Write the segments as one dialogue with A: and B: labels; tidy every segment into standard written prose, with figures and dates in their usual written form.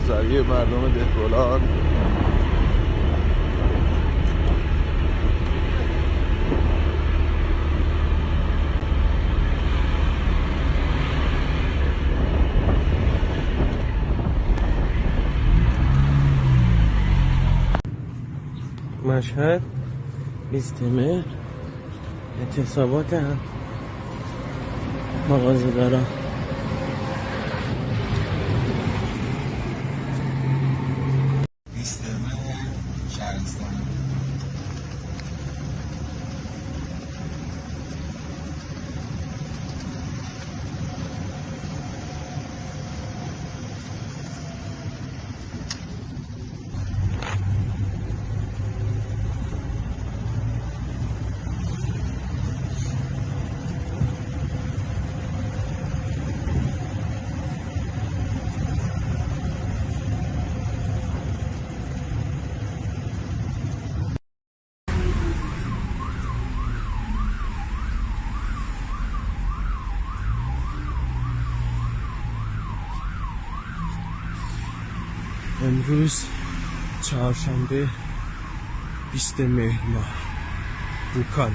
A: روسری مردم دهقان.
B: مشهد 20 مهر اعتصابات هم مغازه دارم. امروز چهارشنبه 20 مهر ماه، بوکان.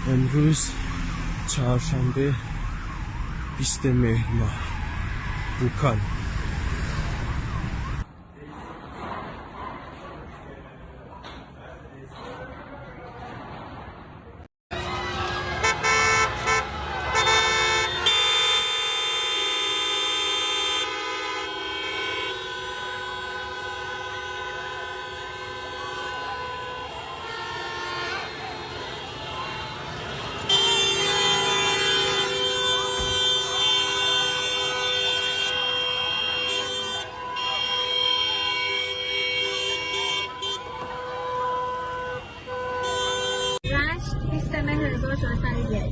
B: امروز چهارشنبه 20 مهر ماه، بوکان.
C: رشت 20 مهر 1401.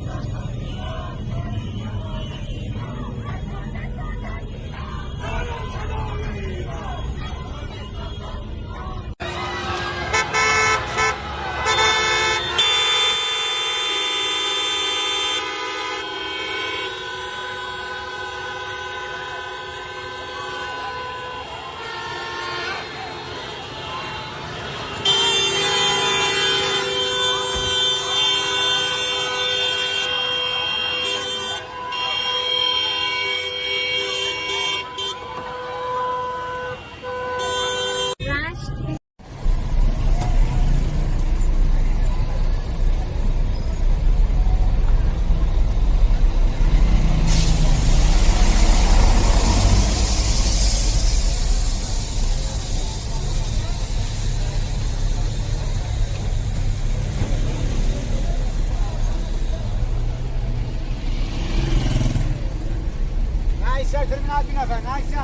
D: Terminal bir nefer, neyse.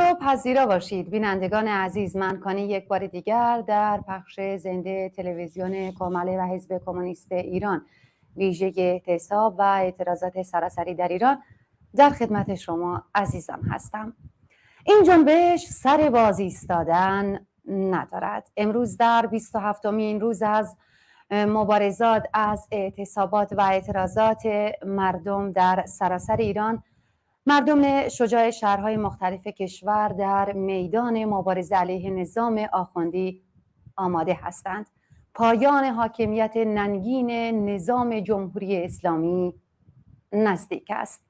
D: رو پذیرا باشید بینندگان عزیز. من کانی یک بار دیگر در پخش زنده تلویزیون کماله و حزب کمونیست ایران ویژه اعتصاب و اعتراضات سراسری در ایران در خدمت شما عزیزان هستم. این جنبش سر باز ایستادن ندارد. امروز در 27مین روز از مبارزات، از اعتصابات و اعتراضات مردم در سراسر ایران، مردم شجاع شهرهای مختلف کشور در میدان مبارزه علیه نظام آخوندی آماده هستند. پایان حاکمیت ننگین نظام جمهوری اسلامی نزدیک است.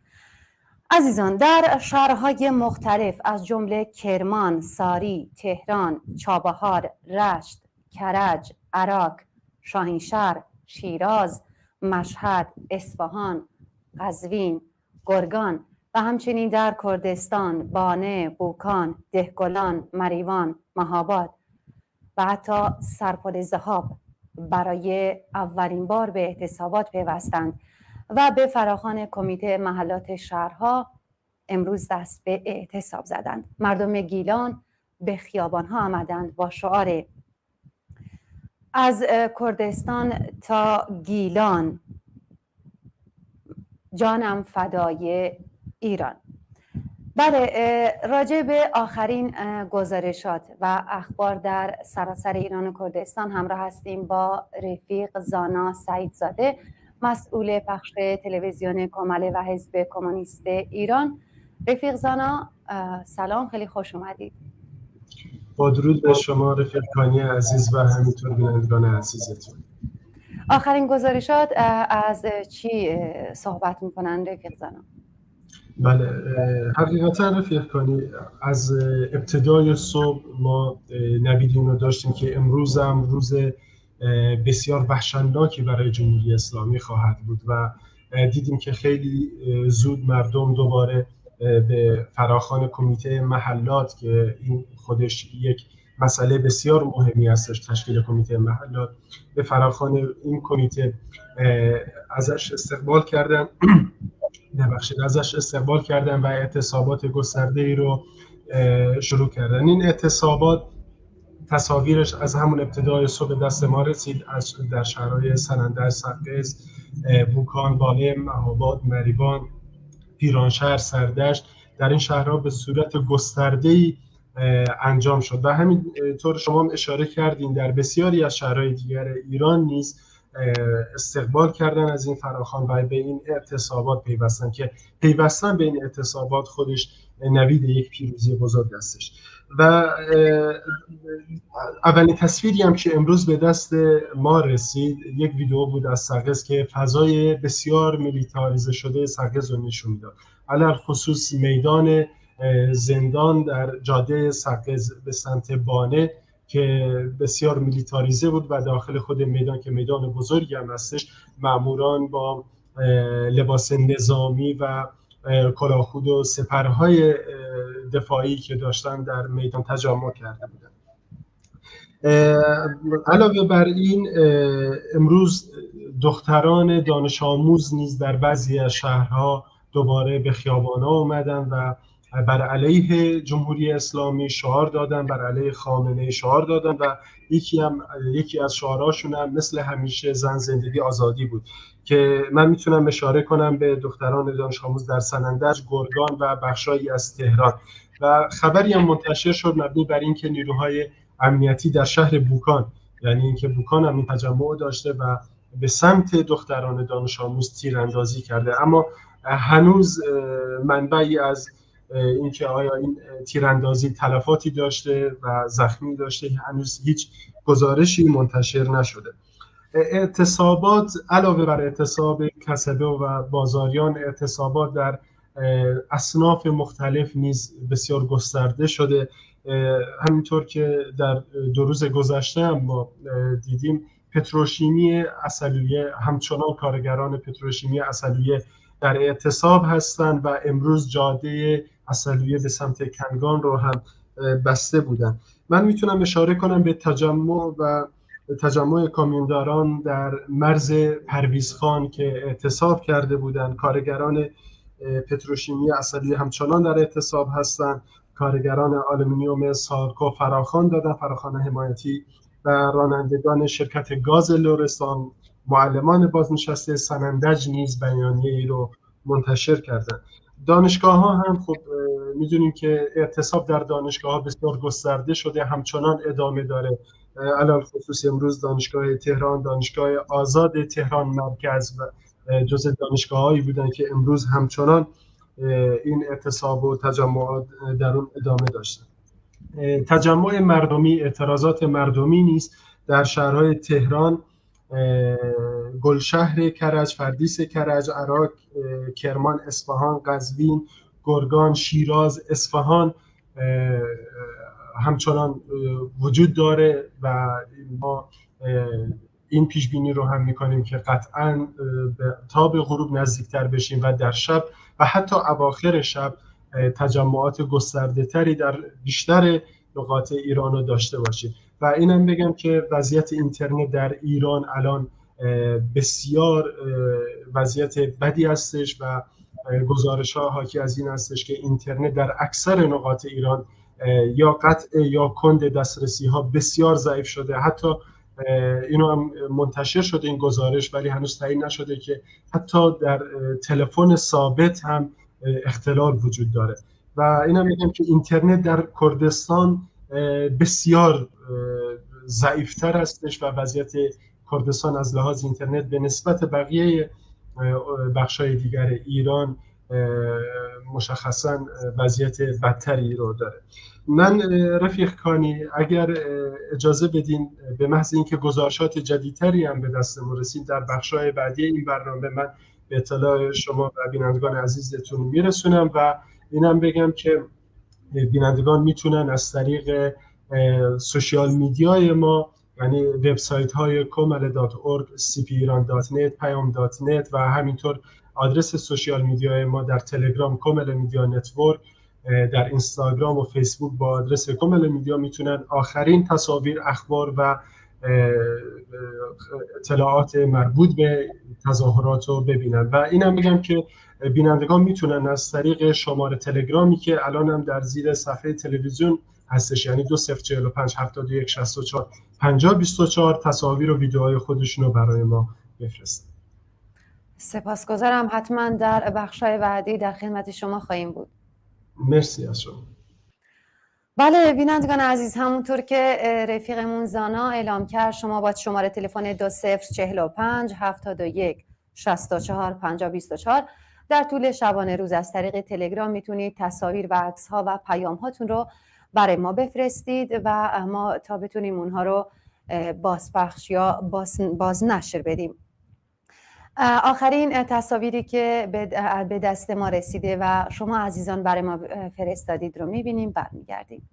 D: عزیزان، در شهرهای مختلف از جمله کرمان، ساری، تهران، چابهار، رشت، کرج، عراق، شاهینشهر، شیراز، مشهد، اصفهان، قزوین، گرگان و همچنین در کردستان، بانه، بوکان، دهگلان، مریوان، مهاباد و حتی سرپل ذهاب برای اولین بار به اعتصابات پیوستند و به فراخوان کمیته محلات شهرها امروز دست به اعتصاب زدند. مردم گیلان به خیابانها آمدند با شعار از کردستان تا گیلان جانم فدای ایران. بله، راجع به آخرین گزارشات و اخبار در سراسر ایران و کردستان همراه هستیم با رفیق زانا سعیدزاده، مسئول پخش تلویزیون کماله و حزب کمونیست ایران. رفیق زانا سلام، خیلی خوش اومدید.
E: با درود به شما رفیق کانی عزیز و همینطور بینندگان عزیزتون.
D: آخرین گزارشات از چی صحبت میکنن رفیق زانا؟
E: بله، حقیقتا رفیق کانی از ابتدای صبح ما نویدی رو داشتیم که امروز هم روز بسیار وحشتناکی برای جمهوری اسلامی خواهد بود و دیدیم که خیلی زود مردم دوباره به فراخوان کمیته محلات که این خودش یک مسئله بسیار مهمی هستش، تشکیل کمیته محلات، به فراخوان این کمیته ازش استقبال کردن و اعتصابات گسترده‌ای رو شروع کردن. این اعتصابات تصاویرش از همون ابتدای صبح دست ما رسید، در شهرهای سنندج، سقز، بوکان، بانه، مهاباد، مریوان، پیرانشهر، سردشت، در این شهرها به صورت گسترده‌ای انجام شد و همینطور شما هم اشاره کردین در بسیاری از شهرهای دیگر ایران نیز استقبال کردن از این فراخوان و به این اعتصابات پیوستن که پیوستن به این اعتصابات خودش نوید یک پیروزی بزرگ هستش. و اولین تصویری هم که امروز به دست ما رسید یک ویدیو بود از سقز که فضای بسیار میلیتاریزه شده سقز رو نشون میداد، علل خصوص میدان زندان در جاده سقز به سمت بانه که بسیار میلیتاریزه بود و داخل خود میدان که میدان بزرگی هم هستش، ماموران با لباس نظامی و کلاهخود و سپرهای دفاعی که داشتن در میدان تجمع کرده بودن. علاوه بر این امروز دختران دانش آموز نیز در بعضی از شهرها دوباره به خیابان‌ها اومدن و بر علیه جمهوری اسلامی شعار دادن، بر علیه خامنه‌ای شعار دادن و یکی از شعارهاشون هم مثل همیشه زن، زندگی، آزادی بود که من میتونم اشاره کنم به دختران دانش آموز در سنندج، گرگان و بخشایی از تهران. و خبری هم منتشر شد مبنی بر اینکه نیروهای امنیتی در شهر بوکان، یعنی اینکه بوکان هم این تجمع داشته و به سمت دختران دانش آموز تیراندازی کرده، اما هنوز منبعی از اینکه آیا این تیراندازی تلفاتی داشته و زخمی داشته هنوز هیچ گزارشی منتشر نشده. اعتصابات علاوه بر اعتصاب کسبه و بازاریان، اعتصابات در اصناف مختلف نیز بسیار گسترده شده. همینطور که در 2 روز گذشته هم ما دیدیم پتروشیمی عسلویه، همچنان کارگران پتروشیمی عسلویه در اعتصاب هستند و امروز جاده عسلویه به سمت کنگان رو هم بسته بودن. من میتونم اشاره کنم به تجمع کامیونداران در مرز پرویزخان که اعتصاب کرده بودند. کارگران پتروشیمی عسلویه همچنان در اعتصاب هستند کارگران آلومینیوم سالکو فراخوان دادن، فراخوان حمایتی، و رانندگان شرکت گاز لرستان، معلمان بازنشسته سنندج نیز بیانیه ای رو منتشر کردند. دانشگاه ها هم خب میدونیم که اعتصاب در دانشگاه ها بسیار گسترده شده، همچنان ادامه داره. علل خصوص امروز دانشگاه تهران، دانشگاه آزاد تهران مرکز و جزء دانشگاه‌هایی بودن که امروز همچنان این اعتصاب و تجمعات در اون ادامه داشتن. تجمع مردمی، اعتراضات مردمی نیز در شهرهای تهران، گلشهر کرج، فردیس کرج، عراق، کرمان، اصفهان، قزوین، گرگان، شیراز، اصفهان همچنان وجود داره و ما این پیش بینی رو هم میکنیم که قطعاً تا به غروب نزدیکتر بشیم و در شب و حتی اواخر شب تجمعات گسترده تری در بیشتر نقاط ایران رو داشته باشیم. و اینم بگم که وضعیت اینترنت در ایران الان بسیار وضعیت بدی هستش و گزارش ها حاکی از این هستش که اینترنت در اکثر نقاط ایران یا قطع یا کند دسترسی ها بسیار ضعیف شده. حتی اینو هم منتشر شده این گزارش، ولی هنوز تعیین نشده که حتی در تلفن ثابت هم اختلال وجود داره. و اینا میگم که اینترنت در کردستان بسیار ضعیفتر هستش و وضعیت کردستان از لحاظ اینترنت به نسبت بقیه بخشای دیگر ایران مشخصا وضعیت بدتری رو داره. من رفیق کانی اگر اجازه بدین به محض اینکه گزارشات جدیدتری هم به دست ما رسید در بخشای بعدی این برنامه من به اطلاع شما و بینندگان عزیزتون میرسونم. و اینم بگم که بینندگان میتونن از طریق سوشیال میدیای ما، یعنی وبسایت های komale.org، cpiran.net، payam.net و همینطور آدرس سوشیال میدیای ما در تلگرام کومل میدیا نتورک، در اینستاگرام و فیسبوک با آدرس کومل میدیا میتونن آخرین تصاویر، اخبار و اطلاعات مربوط به تظاهرات رو ببینن. و اینم میگم که بینندگان میتونن از طریق شماره تلگرامی که الان هم در زیر صفحه تلویزیون هستش، یعنی 2045 71 64 50 24 تصاویر و ویدیوهای خودشون رو برای ما بفرستن.
D: سپاسگزارم. حتما در بخشای بعدی در خدمت شما خواهیم بود.
E: مرسی از شما.
D: بله بینندگان عزیز، همونطور که رفیقمون زانا اعلام کرد، شما با شماره تلفن 2045 71 64 50 24 در طول شبانه روز از طریق تلگرام میتونید تصاویر و عکس ها و پیام هاتون رو برای ما بفرستید و ما تا بتونیم اونها رو بازپخش یا بازنشر بدیم. آخرین تصاویری که به دست ما رسیده و شما عزیزان برای ما فرستادید رو میبینیم، برمیگردیم.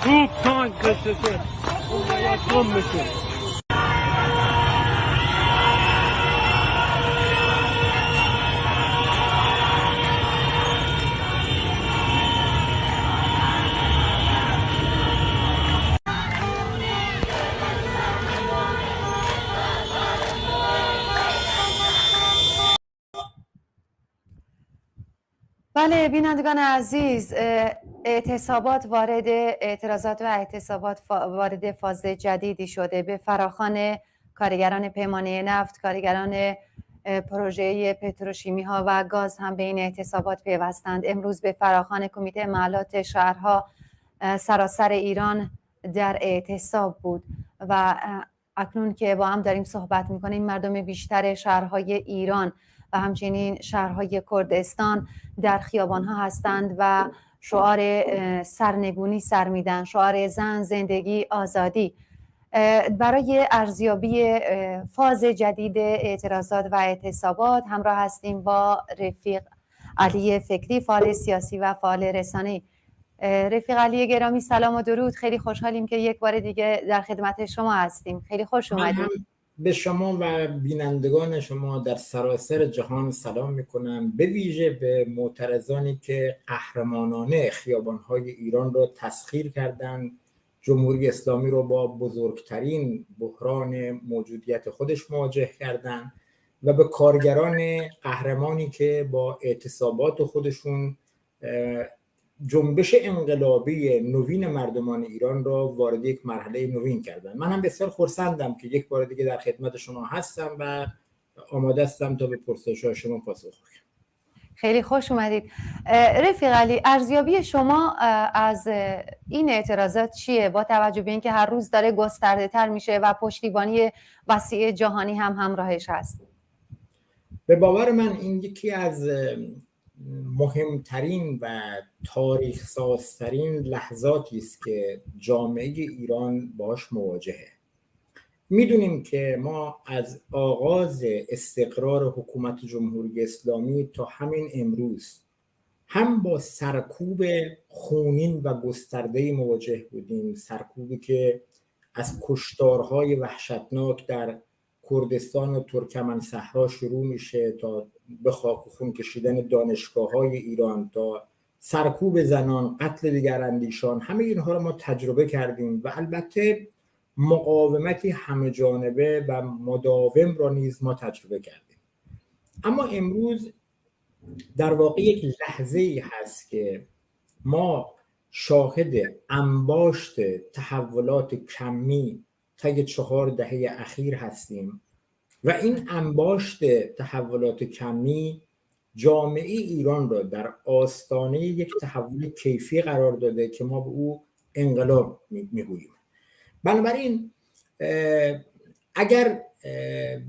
B: خوب تانک بشه اون باید گم بشه.
D: بله بینندگان عزیز، اعتراضات و اعتصابات وارد فاز جدیدی شده. به فراخوان کارگران پیمانه نفت، کارگران پروژه پتروشیمی ها و گاز هم به این اعتصابات پیوستند. امروز به فراخوان کمیته محلات شهرها سراسر ایران در اعتصاب بود و اکنون که با هم داریم صحبت میکنیم مردم بیشتر شهرهای ایران و همچنین شهرهای کردستان در خیابانها هستند و شعار سرنگونی سر میدن، شعار زن، زندگی، آزادی. برای ارزیابی فاز جدید اعتراضات و اعتصابات همراه هستیم با رفیق علی فکری، فعال سیاسی و فعال رسانه‌ای. رفیق علی گرامی سلام و درود. خیلی خوشحالیم که یک بار دیگه در خدمت شما هستیم. خیلی خوش اومدید.
F: به شما و بینندگان شما در سراسر جهان سلام میکنم، به ویژه به معترضانی که قهرمانانه خیابانهای ایران را تسخیر کردند، جمهوری اسلامی را با بزرگترین بحران موجودیت خودش مواجه کردند و به کارگران قهرمانی که با اعتصابات خودشون جنبش انقلابی نوین مردمان ایران را وارد یک مرحله نوین کردن. من هم بسیار خرسندم که یک بار دیگه در خدمت شما هستم و آماده هستم تا به پرسش‌های شما پاسخ بدم.
D: خیلی خوش اومدید. رفیق علی، ارزیابی شما از این اعتراضات چیه با توجه به اینکه هر روز داره گسترده تر میشه و پشتیبانی وسیع جهانی هم همراهش هست؟
F: به باور من این یکی از مهمترین و تاریخ سازترین لحظاتی است که جامعه ایران باش مواجهه. میدونیم که ما از آغاز استقرار حکومت جمهوری اسلامی تا همین امروز هم با سرکوب خونین و گسترده‌ای مواجه بودیم، سرکوبی که از کشتارهای وحشتناک در کردستان و ترکمن صحرا شروع میشه تا به خاک و خون کشیدن دانشگاه‌های ایران، تا سرکوب زنان، قتل دیگراندیشان، همه اینها رو ما تجربه کردیم و البته مقاومتی همه جانبه و مداوم را نیز ما تجربه کردیم. اما امروز در واقع یک لحظه‌ای هست که ما شاهد انباشت تحولات کمی طی 4 دهه اخیر هستیم و این انباشت تحولات کمی جامعه ایران را در آستانه یک تحول کیفی قرار داده که ما به او انقلاب میگوییم. بنابراین اگر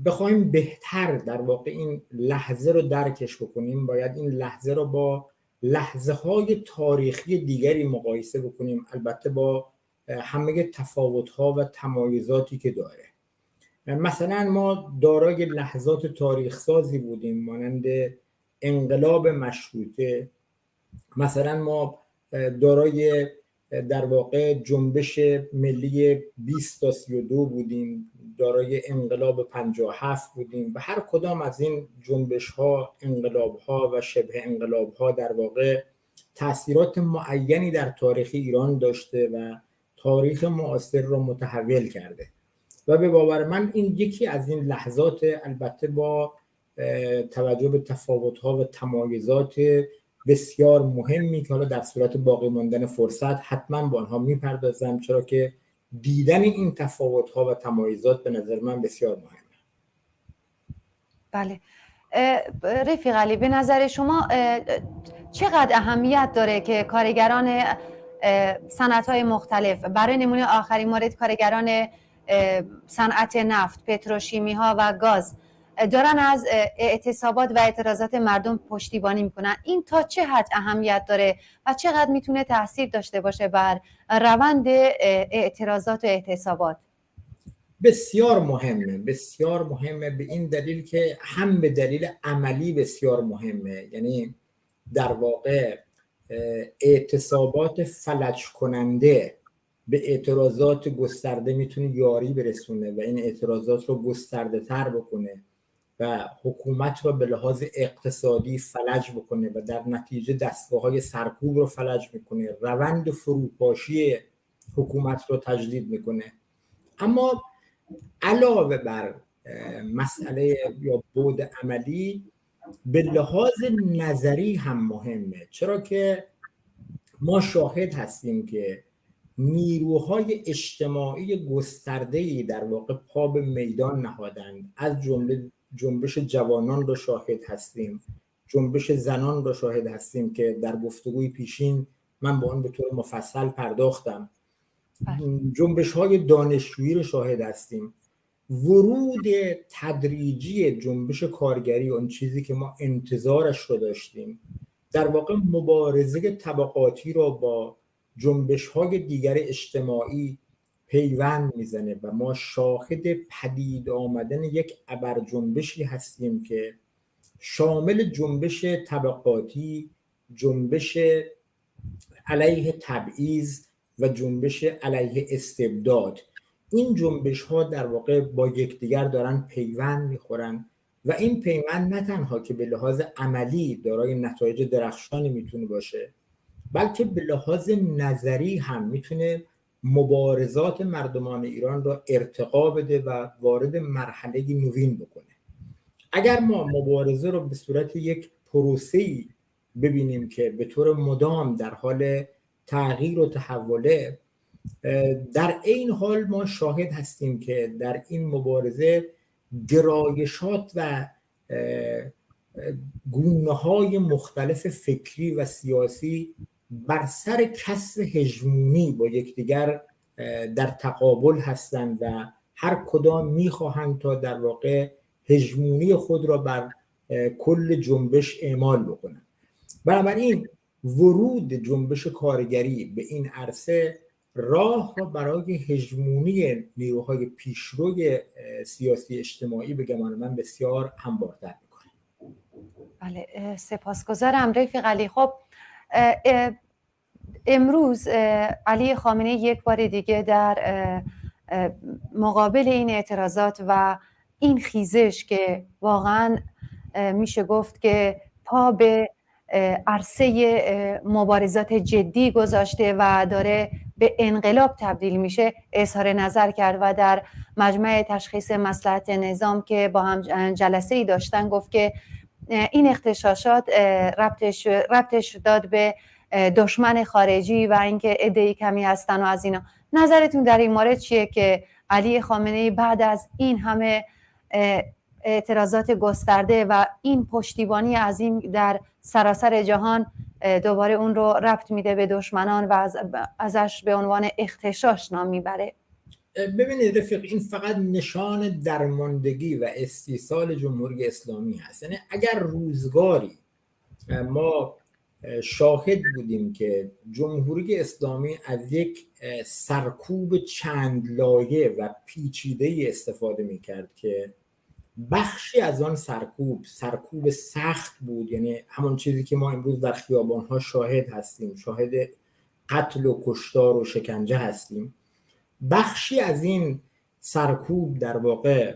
F: بخوایم بهتر در واقع این لحظه رو درکش بکنیم، باید این لحظه رو با لحظه های تاریخی دیگری مقایسه بکنیم، البته با همه تفاوت‌ها و تمایزاتی که داره. مثلا ما دارای لحظات تاریخ سازی بودیم مانند انقلاب مشروطه مثلا ما دارای در واقع جنبش ملی 20 تا 32 بودیم، دارای انقلاب 57 بودیم و هر کدام از این جنبش ها، انقلاب ها و شبه انقلاب ها در واقع تأثیرات معینی در تاریخ ایران داشته و تاریخ معاصر را متحول کرده و به باور من این یکی از این لحظات، البته با توجه به تفاوت‌ها و تمایزات بسیار مهمی که حالا در صورت باقی ماندن فرصت حتما با آنها میپردازم، چرا که دیدن این تفاوت‌ها و تمایزات به نظر من بسیار مهمه.
D: بله رفیق علی، به نظر شما چقدر اهمیت داره که کارگران صنعت‌های مختلف، برای نمونه آخرین مورد کارگران صنعت نفت، پتروشیمی ها و گاز دارن از اعتصابات و اعتراضات مردم پشتیبانی میکنن؟ این تا چه حد اهمیت داره و چقدر میتونه تاثیر داشته باشه بر روند اعتراضات و اعتصابات؟
F: بسیار مهمه، بسیار مهمه، به این دلیل که هم به دلیل عملی بسیار مهمه. یعنی در واقع اعتصابات فلج کننده به اعتراضات گسترده میتونه یاری برسونه و این اعتراضات رو گسترده تر بکنه و حکومت رو به لحاظ اقتصادی فلج بکنه و در نتیجه دستگاه‌های سرکوب رو فلج میکنه، روند فروپاشی حکومت رو تجدید میکنه. اما علاوه بر مسئله یا بعد عملی، به لحاظ نظری هم مهمه، چرا که ما شاهد هستیم که نیروهای اجتماعی گسترده‌ای در واقع پا به میدان نهادند. از جمله جنبش جوانان رو شاهد هستیم، جنبش زنان رو شاهد هستیم که در گفتگوی پیشین من با آن به طور مفصل پرداختم، جنبش های دانشجویی رو شاهد هستیم. ورود تدریجی جنبش کارگری، اون چیزی که ما انتظارش رو داشتیم، در واقع مبارزه طبقاتی رو با جنبش‌های دیگر اجتماعی پیوند میزنه و ما شاهد پدید آمدن یک ابرجنبشی هستیم که شامل جنبش طبقاتی، جنبش علیه تبعیض و جنبش علیه استبداد. این جنبش‌ها در واقع با یکدیگر دارن پیوند میخورن و این پیوند نه تنها که به لحاظ عملی دارای نتایج درخشانی میتونه باشه، بلکه به لحاظ نظری هم میتونه مبارزات مردمان ایران را ارتقا بده و وارد مرحله نوین بکنه. اگر ما مبارزه رو به صورت یک پروسه‌ای ببینیم که به طور مدام در حال تغییر و تحوله، در این حال ما شاهد هستیم که در این مبارزه گرایشات و گونه‌های مختلف فکری و سیاسی بر سر کسر هژمونی با یکدیگر در تقابل هستند و هر کدام میخواهند تا در واقع هژمونی خود را بر کل جنبش اعمال بکنند. بنابراین ورود جنبش کارگری به این عرصه راه را برای هژمونی نیروهای پیشروی سیاسی اجتماعی به گمان من بسیار هموارتر میکنه.
D: بله سپاسگزارم رفیق علی. خب امروز علی خامنه‌ای یک بار دیگه در مقابل این اعتراضات و این خیزش که واقعا میشه گفت که پا به عرصه مبارزات جدی گذاشته و داره به انقلاب تبدیل میشه اظهار نظر کرد و در مجمع تشخیص مصلحت نظام که با هم جلسه‌ای داشتن گفت که این اغتشاشات ربطش داد به دشمن خارجی و اینکه عده‌ای کمی هستن و از اینا. نظرتون در این مورد چیه که علی خامنه‌ای بعد از این همه اعتراضات گسترده و این پشتیبانی عظیم در سراسر جهان دوباره اون رو ربط میده به دشمنان و ازش به عنوان اغتشاش نام میبره؟
F: ببینید رفیق، این فقط نشان درماندگی و استیصال جمهوری اسلامی هست. یعنی اگر روزگاری ما شاهد بودیم که جمهوری اسلامی از یک سرکوب چند لایه و پیچیده استفاده میکرد که بخشی از آن سرکوب سخت بود، یعنی همون چیزی که ما امروز در خیابان‌ها شاهد هستیم، شاهد قتل و کشتار و شکنجه هستیم. بخشی از این سرکوب در واقع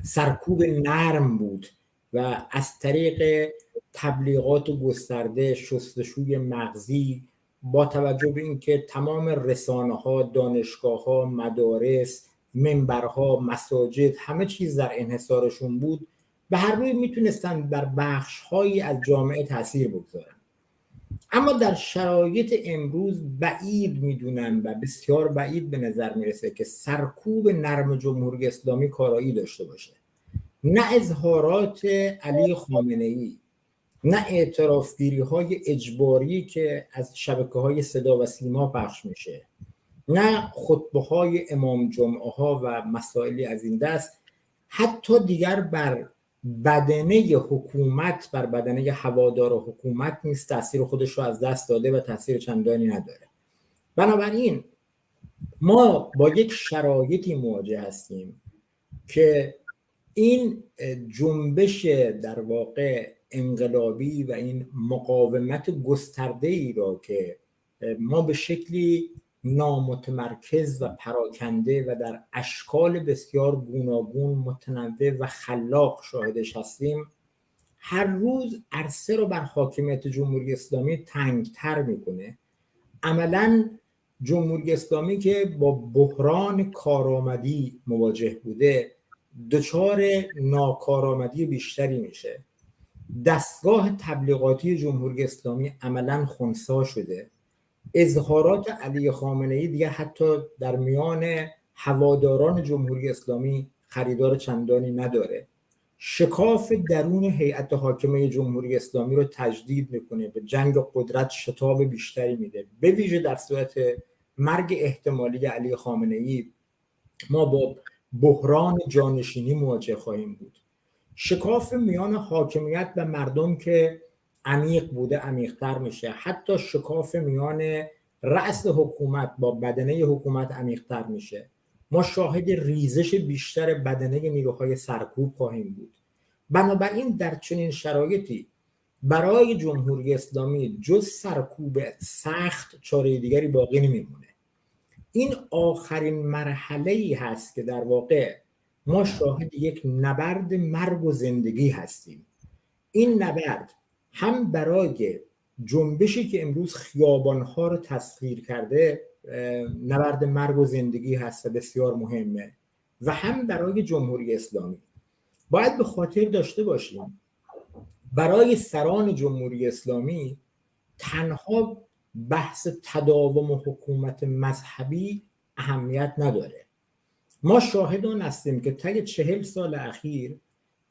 F: سرکوب نرم بود و از طریق تبلیغات گسترده، شستشوی مغزی، با توجه به اینکه تمام رسانه‌ها، دانشگاه‌ها، مدارس، منبرها، مساجد، همه چیز در انحصارشون بود، به هر روی میتونستن بر بخش‌هایی از جامعه تاثیر بگذارن. اما در شرایط امروز بعید میدونن و بسیار بعید به نظر میرسه که سرکوب نرم جمهوری اسلامی کارایی داشته باشه. نه اظهارات علی خامنه‌ای، نه اعترافگیری‌های اجباری که از شبکه‌های صدا و سیما پخش میشه، نه خطبه‌های امام جمعه‌ها و مسائلی از این دست، حتی دیگر بر بدنه حکومت، بر بدنه هوادار حکومت نیست تاثیر خودش رو از دست داده و تاثیر چندانی نداره. بنابراین ما با یک شرایطی مواجه هستیم که این جنبش در واقع انقلابی و این مقاومت گسترده ای را که ما به شکلی نامتمرکز و پراکنده و در اشکال بسیار گوناگون، متنوع و خلاق شاهدش هستیم، هر روز عرصه رو بر حاکمیت جمهوری اسلامی تنگتر میکنه. عملاً جمهوری اسلامی که با بحران کارآمدی مواجه بوده، دچار ناکارآمدی بیشتری میشه. دستگاه تبلیغاتی جمهوری اسلامی عملاً خنثی شده. اظهارات علی خامنه‌ای دیگه حتی در میان هواداران جمهوری اسلامی خریدار چندانی نداره. شکاف درون هیئت حاکمه جمهوری اسلامی رو تجدید میکنه، به جنگ قدرت شتاب بیشتری میده. به ویژه در صورت مرگ احتمالی علی خامنه‌ای ما با بحران جانشینی مواجه خواهیم بود. شکاف میان حاکمیت و مردم که عمیق بوده عمیق‌تر میشه. حتی شکاف میان رأس حکومت با بدنه حکومت عمیق‌تر میشه. ما شاهد ریزش بیشتر بدنه نیروهای سرکوب خواهیم بود. بنابراین در چنین شرایطی برای جمهوری اسلامی جز سرکوب سخت چاره دیگری باقی نمیمونه. این آخرین مرحله‌ای هست که در واقع ما شاهد یک نبرد مرگ و زندگی هستیم. این نبرد هم برای جنبشی که امروز خیابان‌ها رو تسخیر کرده نبرد مرگ و زندگی هست و بسیار مهمه، و هم برای جمهوری اسلامی. باید به خاطر داشته باشیم برای سران جمهوری اسلامی تنها بحث تداوم حکومت مذهبی اهمیت نداره. ما شاهدان هستیم که طی 40 سال اخیر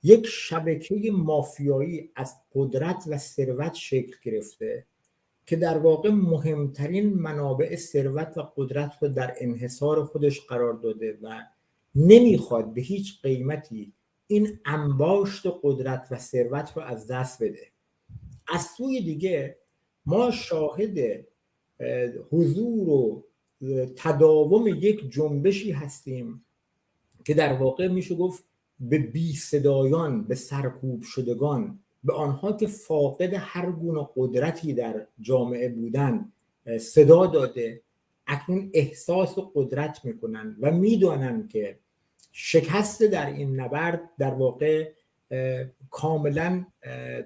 F: یک شبکه مافیایی از قدرت و ثروت شکل گرفته که در واقع مهمترین منابع ثروت و قدرت رو در انحصار خودش قرار داده و نمیخواد به هیچ قیمتی این انباشت قدرت و ثروت رو از دست بده. از سوی دیگه ما شاهد حضور و تداوم یک جنبشی هستیم که در واقع میشه گفت به بی صدایان، به سرکوب شدگان، به آنها که فاقد هر گونه قدرتی در جامعه بودن صدا داده، اکنون احساس قدرت میکنن و میدونن که شکست در این نبرد در واقع کاملا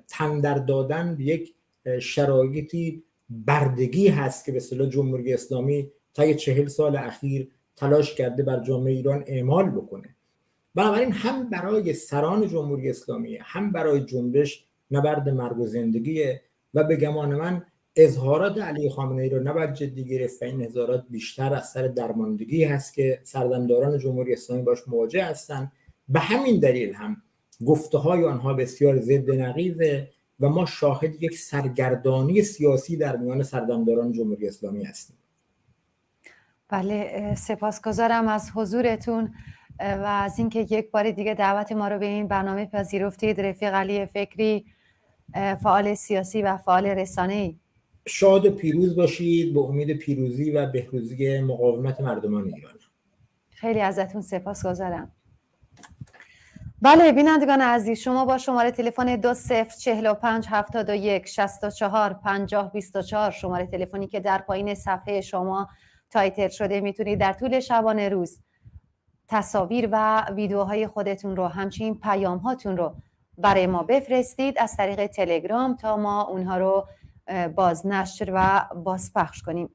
F: تندر دادن به یک شرایطی بردگی هست که به اصطلاح جمهوری اسلامی طی 40 سال اخیر تلاش کرده بر جامعه ایران اعمال بکنه. بنابراین هم برای سران جمهوری اسلامی هم برای جنبش نبرد مرگ و زندگیه و به گمان من اظهارات علی خامنه‌ای رو نباید جدی گرفت و این اظهارات بیشتر از سر درماندگی هست که سردمداران جمهوری اسلامی باش مواجه هستند. به همین دلیل هم گفته‌های آنها بسیار ضد نقیضه و ما شاهد یک سرگردانی سیاسی در میان سردمداران جمهوری اسلامی هستیم.
D: بله، سپاسگزارم از حضورتون و از اینکه یک بار دیگه دعوت ما رو به این برنامه پذیرفتید. رفیق علی فکری، فعال سیاسی و فعال رسانه‌ای،
F: شاد و پیروز باشید، به امید پیروزی و بهروزی مقاومت مردمان ایران.
D: خیلی ازتون سپاسگزارم. بله بینندگان عزیز، شما با شماره تلفن 2045 71 64 50 24 شماره تلفنی که در پایین صفحه شما تایتل شده میتونید در طول شبانه روز تصاویر و ویدیوهای خودتون رو همچنین پیام هاتون رو برای ما بفرستید از طریق تلگرام تا ما اونها رو بازنشر و بازپخش کنیم.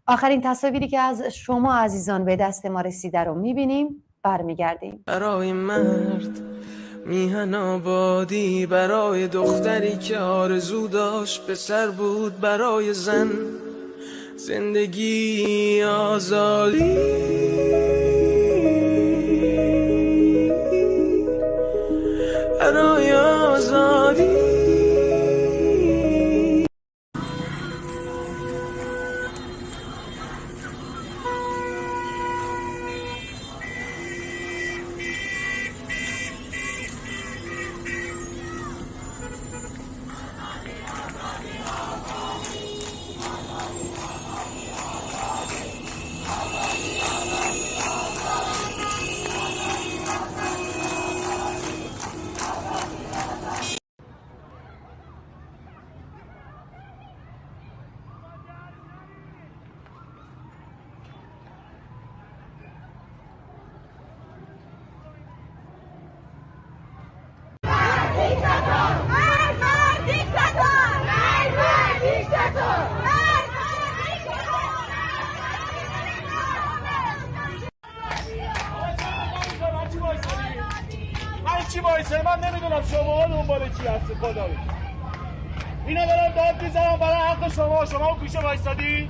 D: آخرین تصاویری که از شما عزیزان به دست ما رسیده رو میبینیم، برمیگردیم.
G: برای مرد میهن آبادی، برای دختری که آرزو داشت پسر بود، برای زن زندگی آزادی، برای آزادی.
B: من نمیدونم شما دنبال چی هستی خدا بید. اینا دارم داد میزنم برای حق شما پیش وایستادی.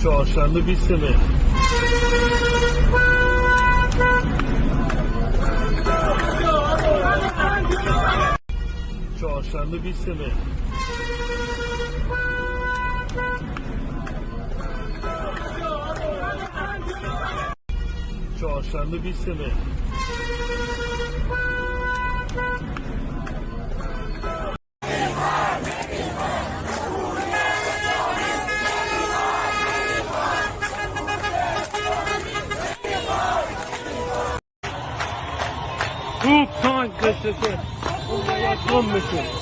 B: چهارشنبه 20 مهر چهارشنبه 20 مهر چهارشنبه 20 مهر خوب تانک کشته اون باید گم بشه.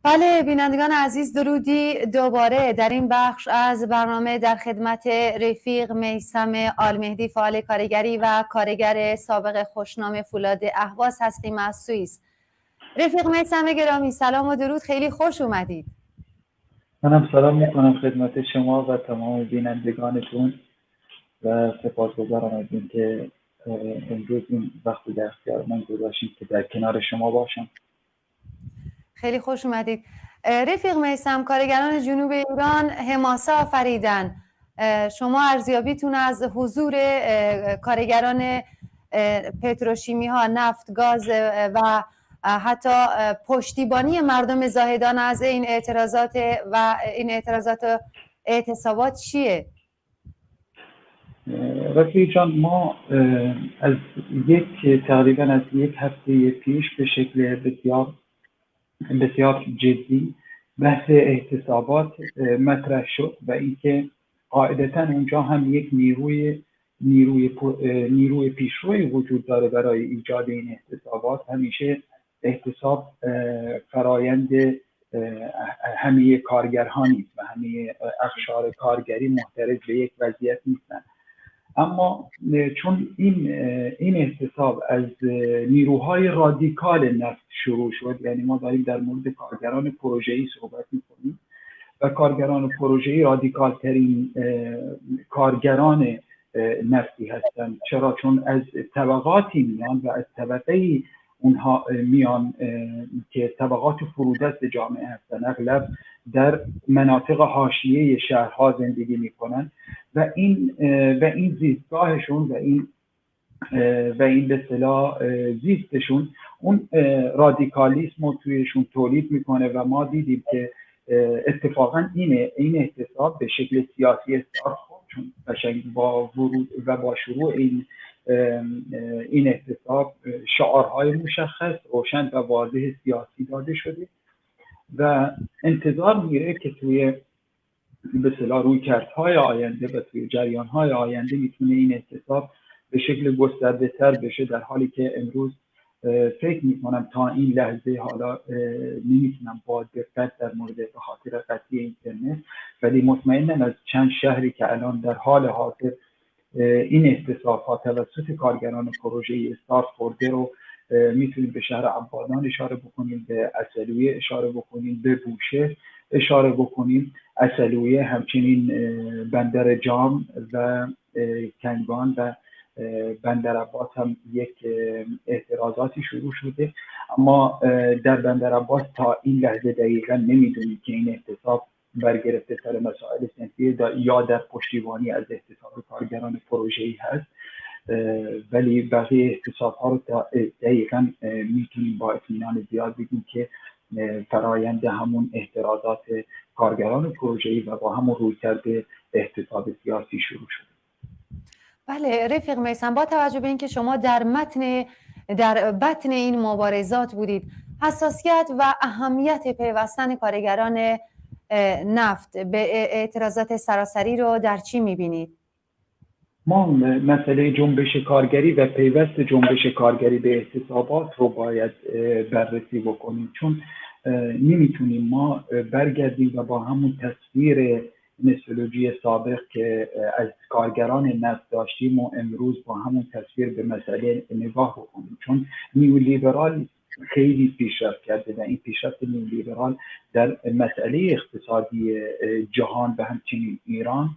D: بله بینندگان عزیز، درودی دوباره در این بخش از برنامه در خدمت رفیق میثم آلمهدی، فعال کارگری و کارگر سابق خوشنام فولاد اهواز هستیم از سوئیس. رفیق میثم گرامی، سلام و درود، خیلی خوش اومدید.
H: منم سلام میکنم خدمت شما و تمام بینندگانتون و سپاسگزارم از اینکه امروز این وقت در اختیار من گذاشتید که در کنار شما باشم.
D: خیلی خوش اومدید. رفیق میثم، کارگران جنوب ایران حماسه آفریدن. شما ارزیابیتون از حضور کارگران پتروشیمی ها، نفت، گاز و حتی پشتیبانی مردم زاهدان از این اعتراضات و این اعتصابات چیه؟
H: رفیق جان، ما تقریبا از یک هفته پیش به شکل بسیار جدی بحث اعتصابات مطرح شد و اینکه قاعدتاً اونجا هم یک نیروی پیشروی وجود داره برای ایجاد این اعتصابات. همیشه اعتصاب فرایند همه کارگرها نیست و همه اقشار کارگری محترز به یک وضعیت نیستن، اما چون این اعتصاب از نیروهای رادیکال نفت شروع شد، یعنی ما داریم در مورد کارگران پروژه‌ای صحبت می‌کنیم و کارگران پروژه‌ای رادیکال ترین کارگران نفتی هستند. چرا؟ چون از طبقاتی میان و از طبقه اونها میان که طبقات فرودست جامعه هستند. اغلب در مناطق حاشیه شهرها زندگی میکنن و این زیستگاهشون و این به اصطلاح زیستشون اون رادیکالیسم رو تویشون تولید میکنه و ما دیدیم که اتفاقا این احتساب به شکل سیاسی استارت خورد، چون قشنگ با ورود و با شروع این احتساب شعارهای مشخص، روشن و واضح سیاسی داده شده و انتظار میره که توی به اصطلاح رویکردهای آینده و توی جریانهای آینده میتونه این احتساب به شکل گسترده تر بشه، در حالی که امروز فکر میکنم تا این لحظه حالا نمیتونم با دقت در مورد به خاطر قطعی اینترنت، ولی مطمئنم از چند شهری که الان در حال حاضر این احتساب ها توسط کارگران پروژه استارت خورده رو میتونیم به شهر عبادان اشاره بکنیم، به اصلویه اشاره بکنیم، به بوشهر اشاره بکنیم. اصلویه همچنین بندر جام و کنگان و بندر عباس هم یک اعتراضاتی شروع شده، اما در بندر عباس تا این لحظه دقیقا نمیدونیم که این احتساب برگرفته سر مسائل صنفی یا در پشتیبانی از احتساب کارگران پروژه‌ای هست، ولی بقیه احتساب‌ها رو دقیقا میتونیم با اطمینان زیاد بگیم که فرایند همون احتراضات کارگران پروژه‌ای و با همون رویکرد احتساب سیاسی شروع شده.
D: بله رفیق میثم، با توجه به اینکه شما در بطن این مبارزات بودید، حساسیت و اهمیت پیوستن کارگران نفت به اعتراضات سراسری رو در چی می‌بینید؟
H: ما مسئله جنبش کارگری و پیوست جنبش کارگری به احتسابات رو باید بررسی بکنیم، چون نمیتونیم ما برگردیم و با همون تصویر نسلولوژی سابق که از کارگران نفت داشتیم و امروز با همون تصویر به مسئله نگاه بکنیم، چون نیولیبرال خیلی پیشرفت کرده و این پیشرفت نیولیبرال در مسئله اقتصادی جهان و همچنین ایران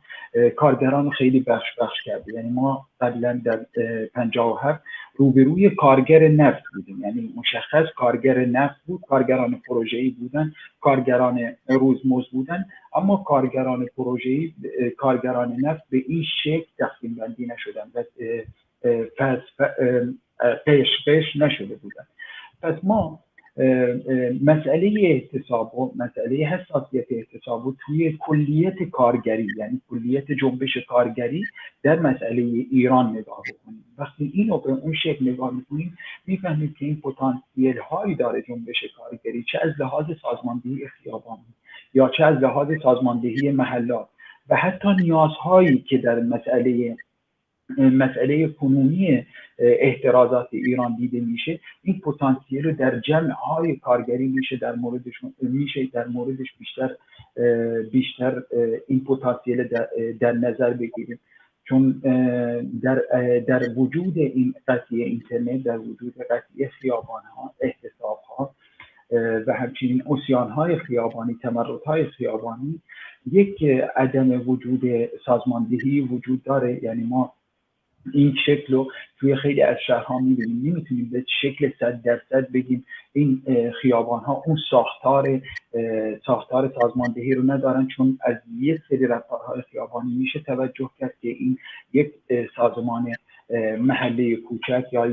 H: کارگران خیلی بخش کرده. یعنی ما قبلا در 57 روبروی کارگر نفت بودیم، یعنی مشخص کارگر نفت بود، کارگران پروژه‌ای بودن، کارگران روزمزد بودن، اما کارگران پروژه‌ای، کارگران نفت به این شکل تقسیم بندی نشدن و قش نشده بودن. پس ما مسئله احتساب و مسئله حساسیت احتساب و توی کلیت کارگری، یعنی کلیت جنبش کارگری در مسئله ایران نگاه بکنیم. وقتی اینو به اون شکل نگاه میکنیم میفهمیم که این پتانسیل هایی داره جنبش کارگری، چه از لحاظ سازماندهی خیابانی یا چه از لحاظ سازماندهی محلات و حتی نیازهایی که در مسئله کنونی احتراضات ایران دیده میشه، این پتانسیل رو در جمع‌های کارگری میشه در موردش بیشتر این پتانسیل در نظر بگیریم، چون در وجود این قضیه اینترنت، در وجود قضیه خیابان‌ها، احتساب‌ها و همچنین عصیان‌های خیابانی، تمردهای خیابانی، یک عدم وجود سازماندهی وجود داره. یعنی ما این شکل رو توی خیلی از شهرها می‌بینیم، نمیتونیم به شکل 100% بگیم این خیابان‌ها اون ساختار سازماندهی رو ندارن، چون از یک سری رفتارهای خیابانی میشه توجه کرد که این یک سازمان محله کوچک یا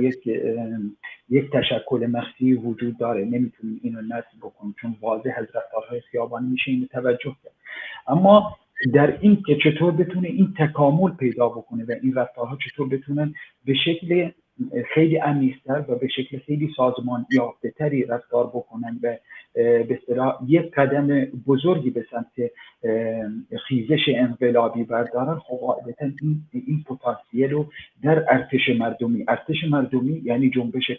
H: یک تشکل مخفی وجود داره، نمیتونیم اینو نصب بکنیم، چون واضح از رفتارهای خیابانی میشه اینو توجه کرد. اما در این که چطور بتونه این تکامل پیدا بکنه و این رفتارها چطور بتونن به شکل خیلی عمیق‌تر و به شکل خیلی سازمان یافته‌تری رفتار بکنن و به اصطلاح یک قدم بزرگی به سمت خیزش انقلابی بردارن، خب قاعدتاً این پتانسیل رو در ارتش مردمی یعنی جنبش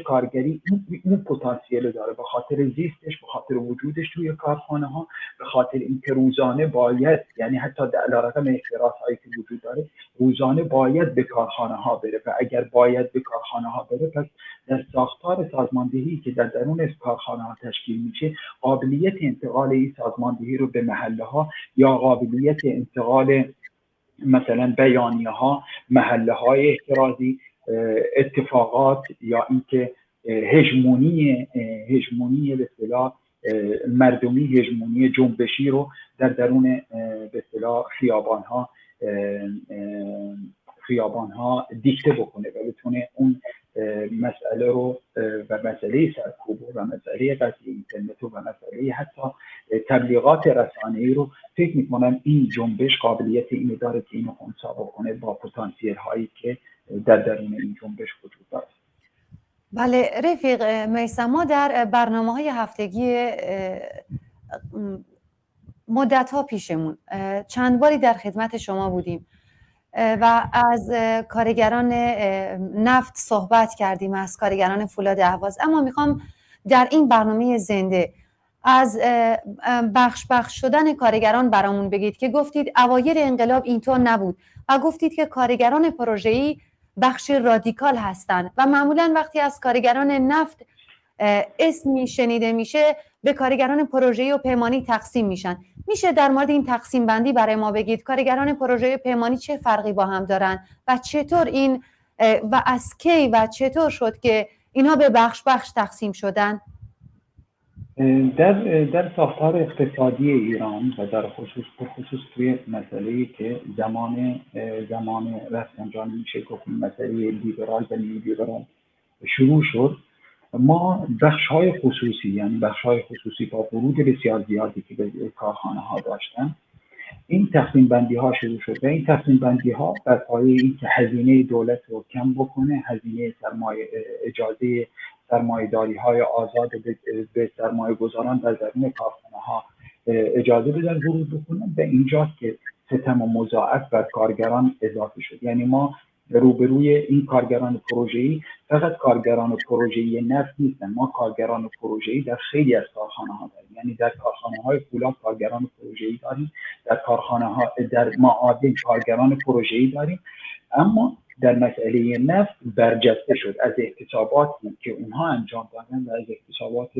H: کارگری اون پتانسیل داره، به خاطر زیستش، به خاطر وجودش توی کارخانه ها، به خاطر اینکه روزانه باید، یعنی حتی علیرغم اختلافاتی که وجود داره، روزانه باید به کارخانه ها بره و اگر باید به کارخانه ها بره، پس در ساختار سازماندهی که در درون کارخانه ها تشکیل میشه، قابلیت انتقال این سازماندهی رو به محله ها یا قابلیت انتقال مثلا بیانیه ها، محله های احتراضی، اتفاقات یا اینکه هژمونی به اصطلاح مردمی هژمونی جنبشی رو در درون به اصطلاح خیابان‌ها دیکته بکنه و بتونه اون مسئله رو و مسئله سرکوب و مسئله قطع اینترنت و مسئله حتی تبلیغات رسانه‌ای رو فکر می‌کنم این جنبش قابلیت اینو داره که اینو خنثی بکنه با پتانسیل هایی که در درون این جنبش وجود داره.
D: بله رفیق میثم، ما در برنامه‌های هفتگی مدت‌ها پیشمون چند باری در خدمت شما بودیم و از کارگران نفت صحبت کردیم، از کارگران فولاد اهواز، اما میخوام در این برنامه زنده از بخش شدن کارگران برامون بگید که گفتید اوایل انقلاب اینطور نبود و گفتید که کارگران پروژه‌ای بخش رادیکال هستند و معمولا وقتی از کارگران نفت اسمی شنیده میشه به کارگران پروژه‌ای و پیمانی تقسیم میشن. میشه در مورد این تقسیم بندی برای ما بگید؟ کارگران پروژه‌ای و پیمانی چه فرقی با هم دارن و چطور این و از کی و چطور شد که اینا به بخش تقسیم شدن؟
H: در ساختار اقتصادی ایران و در خصوص توی مسئله‌ای که زمان رفسنجانی میشه گفت مسئله لیبرال و نیولیبرال شروع شد، ما بخش‌های خصوصی، یعنی بخش‌های خصوصی با ورود بسیار زیادی که به کارخانه‌ها داشتن، این تقسیم بندی ها شروع شد و این تقسیم بندی ها بر پایه این که هزینه دولت رو کم بکنه، هزینه اجازه سرمایه‌داری های آزاد به سرمایه گذاران در درون کارخانه ها اجازه بدن ورود بکنن، به اینجاست که ستم و مضاعف بر کارگران اضافه شد. یعنی ما روبروی این کارگران پروژه‌ای فقط کارگران پروژه‌ای نفت نیستن، ما کارگران پروژه‌ای در خیلی از کارخانه‌ها داریم. یعنی در کارخانه‌های فولاد کارگران پروژه‌ای داریم، در معادن کارگران پروژه‌ای داریم، اما در مسئله نفت برجسته شد از احتساباتی که اونها انجام دادن و از احتسابات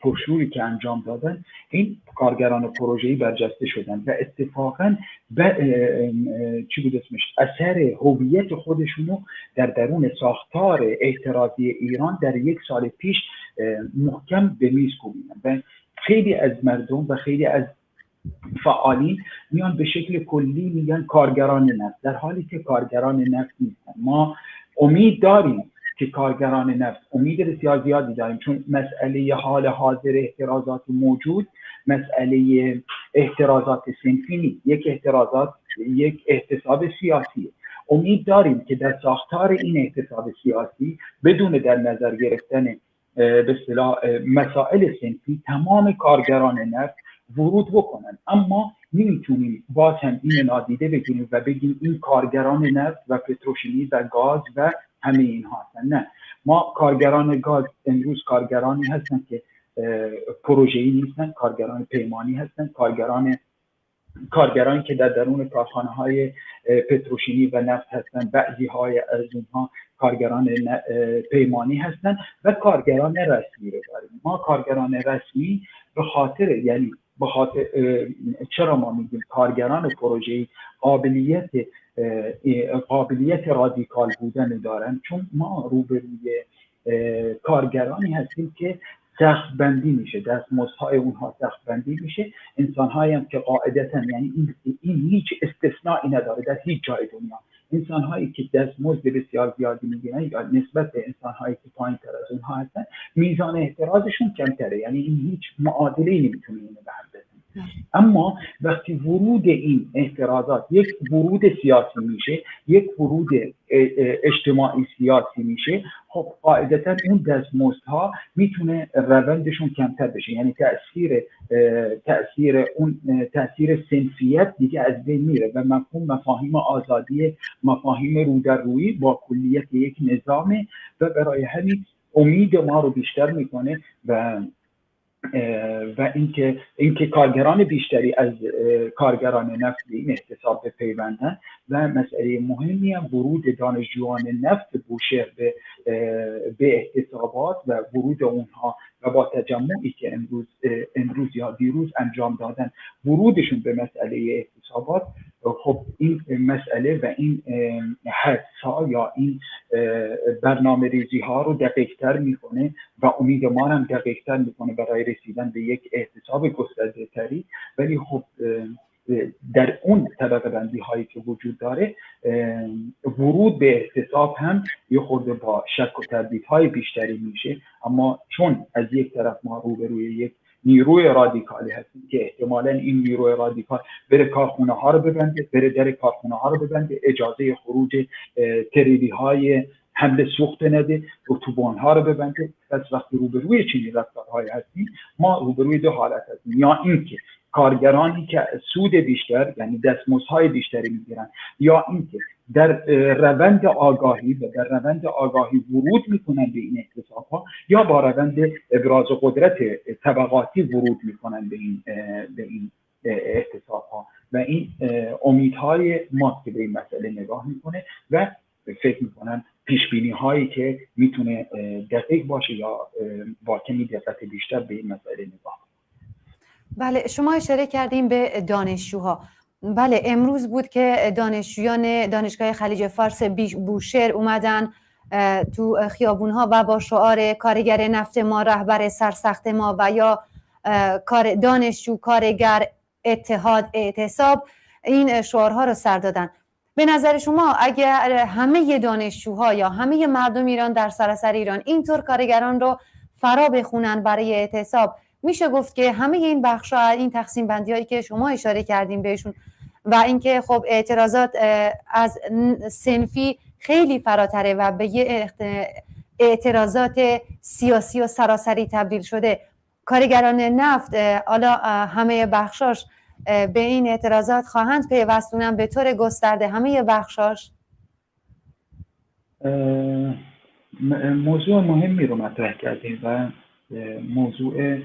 H: پرشوری که انجام دادن، این کارگران پروژه‌ای برجسته شدن و اتفاقاً اثر هویت خودشونو در درون ساختار اعتراضی ایران در یک سال پیش محکم به میز کوبیدن و خیلی از مردم و خیلی از فعالین میان به شکل کلی میگن کارگران نفت، در حالی که کارگران نفت نیستن. ما امید داریم که کارگران نفت، امید بسیار زیادی داریم، چون مسئله حال حاضر احتراضات موجود مسئله احتراضات صنفی نیست، یک احتساب سیاسی. امید داریم که در ساختار این احتساب سیاسی بدون در نظر گرفتن به اصطلاح مسائل صنفی تمام کارگران نفت ورود بکنن، اما نمیتونیم باز هم این نادیده بگیریم و بگیم این کارگران نفت و پتروشیمی و گاز و همه اینها هستن. نه، ما کارگران گاز امروز کارگرانی هستن که پروژه‌ای نیستن، کارگران پیمانی هستن، کارگرانی که در درون کارخانه‌های پتروشیمی و نفت هستن، بعضی‌های از اونها کارگران پیمانی هستن و کارگران رسمی رو داریم. ما کارگران رسمی به خاطر چرا ما میگیم کارگران پروژه‌ای قابلیت رادیکال بودن دارن؟ چون ما روبروی کارگرانی هستیم که سخت بندی میشه، دستمزدهای اونها سخت بندی میشه، انسان‌هایی هم که قاعدتاً، یعنی این هیچ استثنایی نداره در هیچ جای دنیا، انسان‌هایی که دستمزد بسیار زیادی میگیرن یا نسبت به انسان‌هایی که پایین‌تر از اونها هستن میزان احترازشون کمتره، یعنی این هیچ معادله‌ای نمیتونه اینو به هم بزنه. اما وقتی ورود این احترازات یک ورود سیاسی میشه، یک ورود اجتماعی سیاسی میشه، خب قاعدتا اون دستمزدها میتونه روندشون کمتر بشه، یعنی تأثیر صنفیت دیگه از بین میره و مفاهیم آزادی، مفاهیم رو در رویی با کلیت یک نظامه و برای همین امید ما رو بیشتر میکنه و اینکه کارگران بیشتری از کارگران نفت این احتساب بپیوندن و مسئله مهمی هم ورود دانشجویان نفت بوشهر به احتسابات و ورود اونها و با تجمعی که امروز یا دیروز انجام دادن ورودشون به مسئله احتسابات خب این مسئله و این حدس‌ها یا این برنامه ریزی ها رو دقیق‌تر میکنه و امید ما هم دقیق‌تر میکنه برای رسیدن به یک احتساب گسترده تری. ولی خب در اون طبقه بندی هایی که وجود داره ورود به احتساب هم یه خورده با شک و تردیدهای بیشتری میشه. اما چون از یک طرف ما روبروی یک نیروی رادیکالی هستیم که احتمالاً این نیروی رادیکال بره کارخونه ها رو ببنده، بره در کارخونه ها رو ببنده، اجازه خروج تریلی های حمله سوخت نده، اتوبان ها رو ببنده. پس وقتی روبروی چنین رفتارهایی هستیم ما روبروی دو حالت هستیم: یا اینکه کارگرانی که سود بیشتر یعنی دستمزدهای بیشتری میگیرن، یا اینکه در روند آگاهی و در روند آگاهی ورود میکنن به این احتساب‌ها، یا با روند ابراز قدرت طبقاتی ورود میکنن به این احتساب‌ها. و این امیدهای ما که به این مسئله نگاه میکنه و فکر میکنن پیشبینی هایی که میتونه دقیق باشه یا با کمی دقت بیشتر به این مسئله نگاه.
D: بله، شما اشاره کردیم به دانشجوها. بله، امروز بود که دانشجویان دانشگاه خلیج فارس بوشهر اومدن تو خیابونها و با شعار کارگر نفت ما، رهبر سرسخت ما و یا دانشجو، کارگر، اتحاد، اعتصاب، این شعارها رو سر دادن. به نظر شما اگر همه دانشجوها یا همه مردم ایران در سراسر ایران اینطور کارگران رو فرا بخونن برای اعتصاب، میشه گفت که همه این بخش‌ها، این تقسیم بندی هایی که شما اشاره کردیم بهشون و اینکه خب اعتراضات از صنفی خیلی فراتره و به یه اعتراضات سیاسی و سراسری تبدیل شده، کارگران نفت حالا همه بخشاش به این اعتراضات خواهند پیوستونن به طور گسترده همه بخشاش؟
H: موضوع مهمی رو مطرح کردیم و موضوع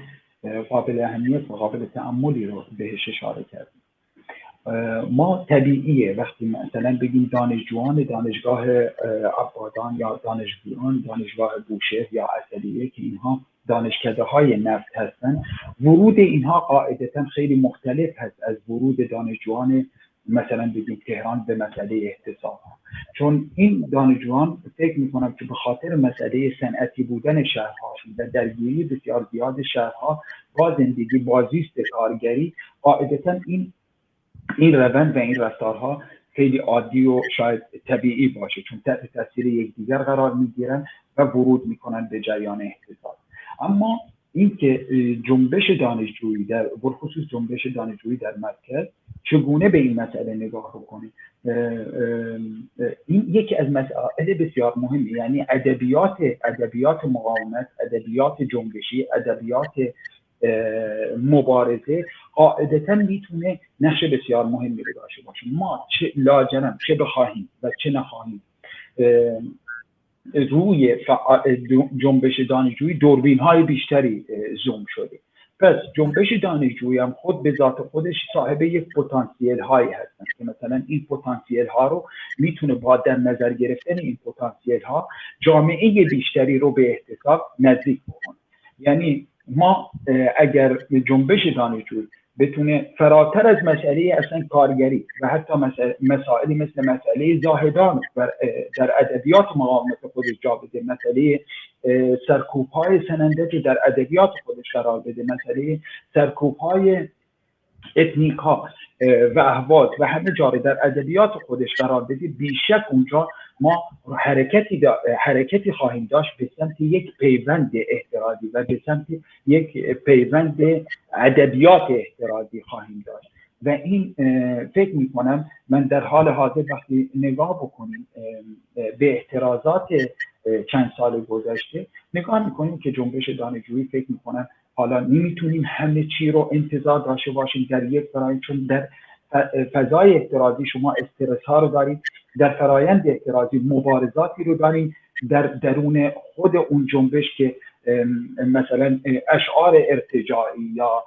H: قابل اهمیت و قابل تأملی رو بهش اشاره کردیم. ما طبیعیه وقتی مثلا بگیم دانشجویان دانشگاه عبادان یا دانشجویان دانشگاه بوشهر یا عسلیه که اینها دانشکده های نفت هستن، ورود اینها قاعدتا خیلی مختلف هست از ورود دانشجویان مثلا بگیم تهران به مسئله احتساب. چون این دانشجویان فکر میکنم که به خاطر مسئله صنعتی بودن شهرهاشون و درگیری بسیار زیاد شهرها با زندگی با زیست کارگری، قاعدتا این روند و این رفتارها خیلی عادی و شاید طبیعی باشه، چون تحت تاثیر یکدیگر قرار میگیرن و ورود میکنن به جریان احتساب. اما اینکه جنبش دانشجویی در خصوص جنبش دانشجویی در مرکز چگونه به این مسئله نگاه کنه، این یکی از مسائل بسیار مهمی، یعنی ادبیات مقاومت، ادبیات جنبشی، ادبیات مبارزه قاعدتا میتونه نقش بسیار مهمی رو داشته باشه. ما چه لاجرم چه بخواهیم و چه نخواهیم روی جنبش دانشجویی دوربین های بیشتری زوم شده. پس جنبش دانشجویی هم خود به ذات خودش صاحب یک پتانسیل هایی هستن که مثلا این پتانسیل ها رو میتونه با در نظر گرفتن این پتانسیل ها جامعه بیشتری رو به احتساب نزدیک بکنه. یعنی ما اگر جنبش دانشجویی بتونه فراتر از مسئله اصلا کارگری و حتی مسائلی مثل مسئله زاهدان در ادبیات مقاومت خودش جا بده، مسئله سرکوب‌های سنندج در ادبیات خودش قرار بده، مسئله سرکوب‌های اتنیک‌ها و اهواز و همه جا در ادبیات خودش قرار بده، بیشک اونجا ما حرکتی خواهیم داشت به سمت یک پیوند احترازی و به سمت یک پیوند ادبیات احترازی خواهیم داشت. و این فکر میکنم من در حال حاضر وقتی نگاه بکنیم به احترازات چند سال گذشته نگاه میکنیم که جنبش دانشجویی فکر میکنم حالا نمیتونیم همه چی رو انتظار داشته باشیم در یک فرایند، چون در فضای احترازی شما استرس ها رو دارید، در فرایند احترازی مبارزاتی رو دارید، در درون خود اون جنبش که مثلا اشعار ارتجاعی یا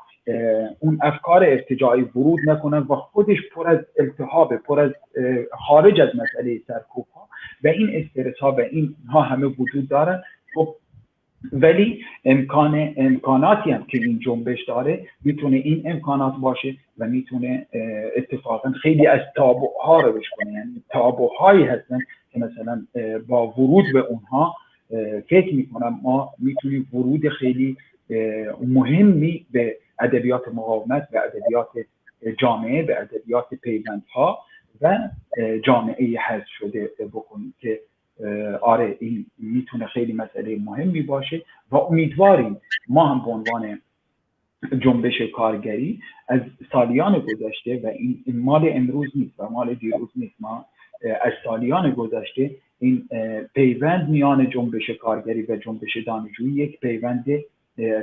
H: اون افکار ارتجاعی ورود نکنن و خودش پر از التهاب، پر از خارج از مسئله سرکوب ها و این استرس ها و این ها همه وجود دارن. خب ولی امکاناتی هم که این جنبش داره میتونه این امکانات باشه و میتونه اتفاقا خیلی از تابوها رو بشکنه. یعنی تابوهایی هستن که مثلا با ورود به اونها فکر میکنم ما میتونیم ورود خیلی مهمی به ادبیات مقاومت، به ادبیات جامعه، به ادبیات پیوندها و جامعه حذف شده بکنیم که آره این میتونه خیلی مسئله مهمی باشه و امیدواریم ما هم به عنوان جنبش کارگری از سالیان گذشته و این مال امروز نیست و مال دیروز نیست، ما از سالیان گذشته این پیوند میان جنبش کارگری و جنبش دانشجویی یک پیوند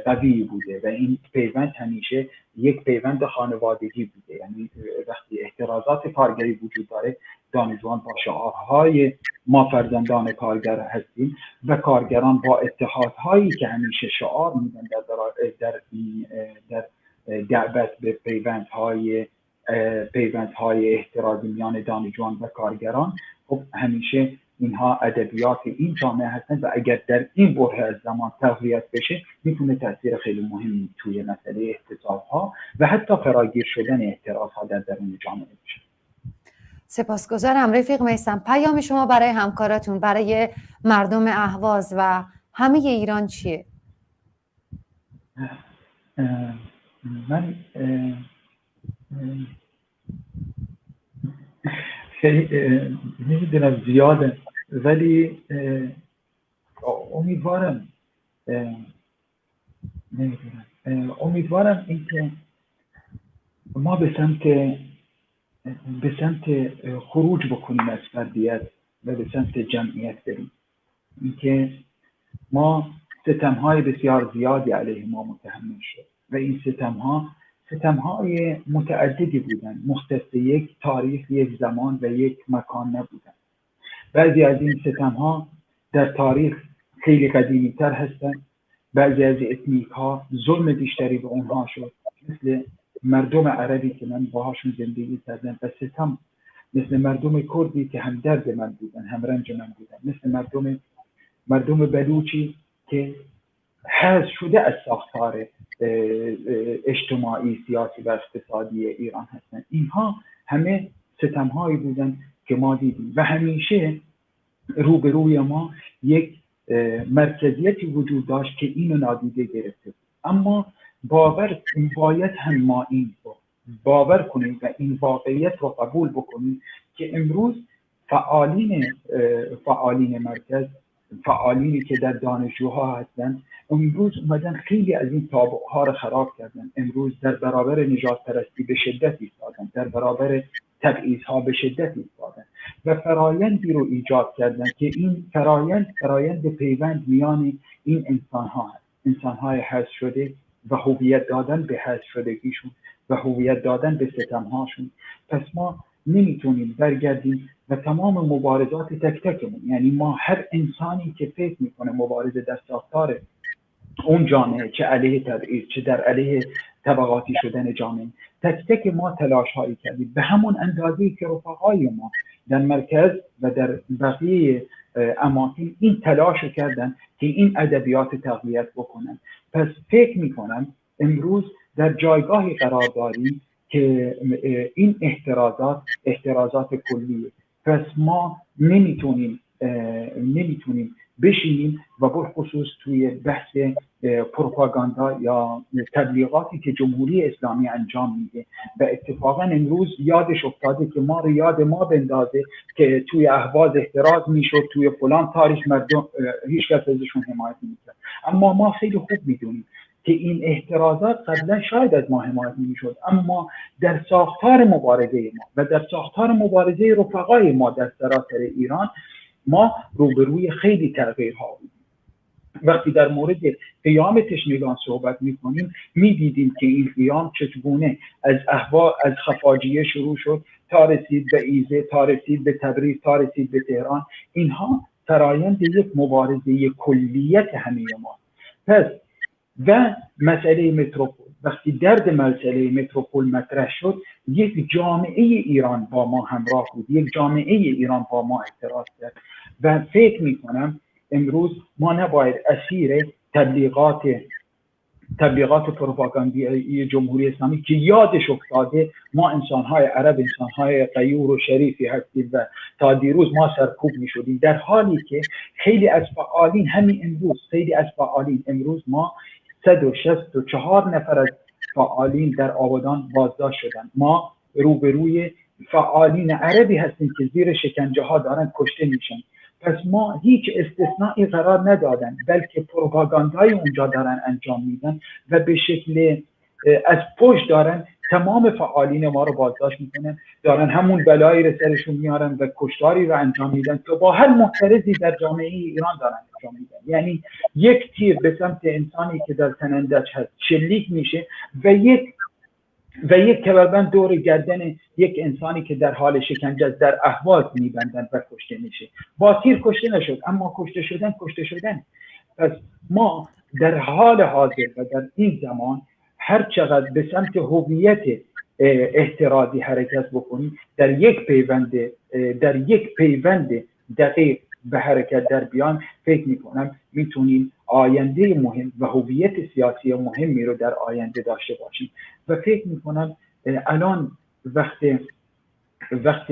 H: قوی بوده و این پیوند همیشه یک پیوند خانوادگی بوده. یعنی وقتی احترازات کارگری وجود داره، دانشجویان با شعارهای ما فرزندان کارگر هستیم و کارگران با اتحادهایی که همیشه شعار میدن در دعوت به پیوندهای احترازی میان دانشجویان و کارگران، خب همیشه اینها ادبیات این جامعه هستن و اگر در این بره از زمان تقویت بشه میتونه تاثیر خیلی مهمی توی مسئله احتساب‌ها و حتی فراگیر شدن اعتراض‌ها در درون جامعه بشه.
D: سپاسگزارم رفیق میثم. پیام شما برای همکاراتون، برای مردم اهواز و همه ایران چیه؟
H: من نمیدونم زیاده، ولی امیدوارم اینکه ما به سمت خروج بکنیم از فردیت و به سمت جمعیت بریم. اینکه ما ستم‌های بسیار زیادی علیه ما متحمل شد و این ستم‌های متعددی بودن، مختص یک تاریخ، یک زمان و یک مکان نبودن. بعضی از این ستم‌ها در تاریخ خیلی قدیمی‌تر هستند، بعضی از اتنیک‌ها ظلم بیشتری به اونها شد، مثل مردم عربی که من باهاشون زندگی کردم و ستم، مثل مردم کردی که هم درد من بودن هم رنج من بودن، مثل مردم بلوچی که حذف شده از ساختار اجتماعی، سیاسی و اقتصادی ایران هستند. اینها همه ستم‌هایی بودن که ما دیدیم و همیشه روبروی ما یک مرکزیتی وجود داشت که اینو نادیده گرفته بود. اما باید هم ما این رو باور کنیم و این واقعیت رو قبول بکنیم که امروز فعالین مرکز، فعالینی که در دانشجوها هستند، امروز اومدن خیلی از این تابوها رو خراب کردن. امروز در برابر نژاد پرستی به شدت ایستادن، در برابر تبعیض‌ها به شدت ایستادن و فرایندی رو ایجاد کردن که این فرایند پیوند میان این انسان‌ها هست، انسان‌های حذف شده و هویت دادن به حذف شدگیشون و هویت دادن به ستم‌هاشون. پس ما نمیتونیم برگردیم و تمام مبارزات تک تکمون، یعنی ما هر انسانی که فکر میکنه مبارزه در ساختار اون جامعه، چه علیه تبعیض چه در علیه طبقاتی شدن جامعه، تک تک ما تلاش هایی کردیم به همون اندازه‌ای که رفقای ما در مرکز و در بقیه اماکن این تلاش کردن که این ادبیات تقویت بکنن. پس فکر میکنم امروز در جایگاهی قرار داریم که این احترازات کلیه. پس ما نمیتونیم بشینیم و به خصوص توی بحث پروپاگاندا یا تبلیغاتی که جمهوری اسلامی انجام میده و اتفاقا امروز یادش افتاده که ما رو یاد ما بندازه که توی اهواز احتراز میشد، توی فلان تاریخ مردم هیچ کس ازشون حمایت نمیکرد. اما ما خیلی خوب میدونیم که این احترازات قبلا شاید از ما حمایت نمیشد، اما در ساختار مبارزه ما و در ساختار مبارزه رفقای ما در سراسر ایران ما روبروی خیلی تغییرها بودیم. وقتی در مورد قیام تشنگان صحبت میکنیم میدیدیم که این قیام چگونه از خفاجیه شروع شد تا رسید به ایزه، تا رسید به تبریز، تا رسید به تهران. اینها فرایند یک مبارزه کلیت همه ما. پس و مسئله متروپول، وقتی درد مسئله متروپول مطرح شد، یک جامعه ایران با ما همراه بود، یک جامعه ایران با ما اعتراض کرد و فکر میکنم امروز ما نباید اسیر تبلیغات پروپاگاندایی جمهوری اسلامی که یادش افتاده ما انسان‌های عرب انسان‌های غیور و شریفی هستیم و تا دیروز ما سرکوب می‌شدیم، در حالی که خیلی از فعالین امروز ما 164 نفر از فعالین در آبادان بازداشت شدند. ما روبروی فعالین عربی هستیم که زیر شکنجه ها دارن کشته میشن. پس ما هیچ استثنایی قرار ندادن، بلکه پروپاگاندای اونجا دارن انجام میدن و به شکل از پشت دارن تمام فعالین ما رو بازداشت میکنن، دارن همون بلایی رو سرشون میارن و کشتاری رو انجام میدن که با هر معترضی در جامعه ایران دارن انجام میدن. یعنی یک تیر به سمت انسانی که در سنندج هست شلیک میشه و یک کمربند دور گردن یک انسانی که در حال شکنجه در اهواز میبندن و کشته میشه. با تیر کشته نشد، اما کشته شدن. پس ما در حال حاضر و در این زمان هر چقدر به سمت هویت احترازی حرکت بکنیم، در یک پیوند دقیق به حرکت در بیان، فکر میکنم میتونیم آینده مهم و هویت سیاسی مهمی رو در آینده داشته باشیم و فکر میکنم الان وقت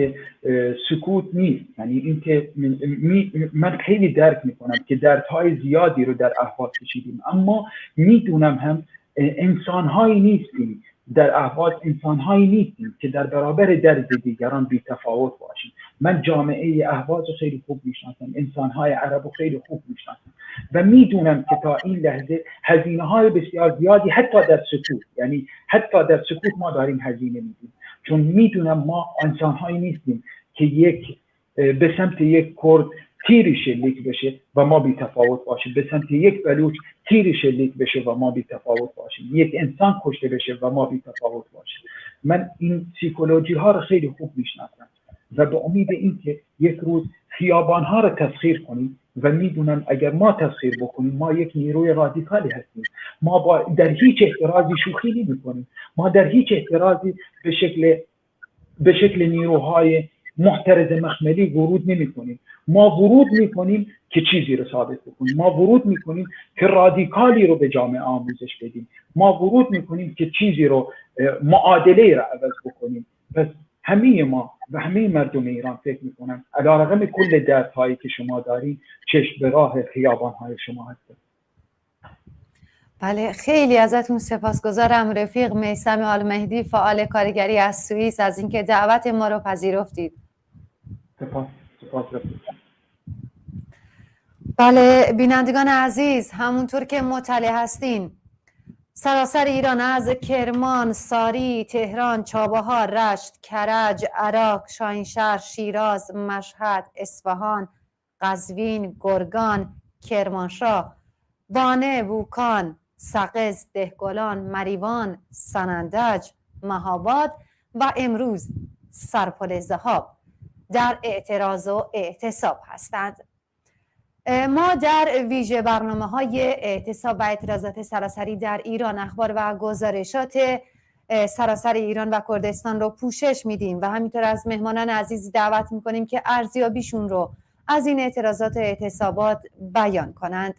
H: سکوت نیست. یعنی اینکه من خیلی درک میکنم که دردهای زیادی رو در اهواز کشیدیم، اما میدونم هم انسانهایی نیستیم در اهواز، انسانهایی نیستیم که در برابر درد دیگران بی تفاوت باشیم. من جامعه اهواز رو خیلی خوب میشناسم، انسانهای عرب رو خیلی خوب میشناسم و میدونم که تا این لحظه هزینه‌های بسیار زیادی حتی در سکوت ما داریم هزینه میدیم، چون میدونم ما انسانهایی نیستیم که به سمت یک کرد تیری شلیک بشه و ما بی تفاوت باشیم، به سمت یک بلوچ تیری شلیک بشه و ما بی تفاوت باشیم، یک انسان کشته بشه و ما بی تفاوت باشیم. من این سیکولوژی ها رو خیلی خوب میشناسم و به امید اینکه یک روز خیابان ها رو تسخیر کنیم و میدونم اگر ما تسخیر بکنیم ما یک نیروی رادیکالی هستیم. ما در هیچ اعتراضی شوخی نمی‌کنیم، ما در هیچ اعتراضی به شکل نیروهای محترز مخملی ورود نمی‌کنیم. ما ورود می‌کنیم که چیزی رو ثابت بکنیم، ما ورود می‌کنیم که رادیکالی رو به جامعه آموزش بدیم، ما ورود می‌کنیم که چیزی رو معادله رو عوض بکنیم. پس همه ما و همه مردم ایران فکر می‌کنم علیرغم کل دردهایی که شما دارید چشم به راه خیابان‌های شما هستید.
D: بله، خیلی ازتون سپاسگزارم رفیق میثم آلمهدی، فعال کارگری از سوئیس، از اینکه دعوت ما رو پذیرفتید.
H: سپاس رفیق.
D: بله بینندگان عزیز، همونطور که مطلع هستین سراسر ایران از کرمان، ساری، تهران، چابهار، رشت، کرج، عراق، شاهینشهر، شیراز، مشهد، اصفهان، قزوین، گرگان، کرمانشاه، بانه، بوکان، سقز، دهگلان، مریوان، سنندج، مهاباد و امروز سرپل ذهاب در اعتراض و اعتصاب هستند. ما در ویژه برنامه‌های اعتصاب و اعتراضات سراسری در ایران اخبار و گزارشات سراسر ایران و کردستان رو پوشش میدیم و همینطور از مهمانان عزیزی دعوت میکنیم که ارزیابیشون رو از این اعتراضات و اعتصابات بیان کنند.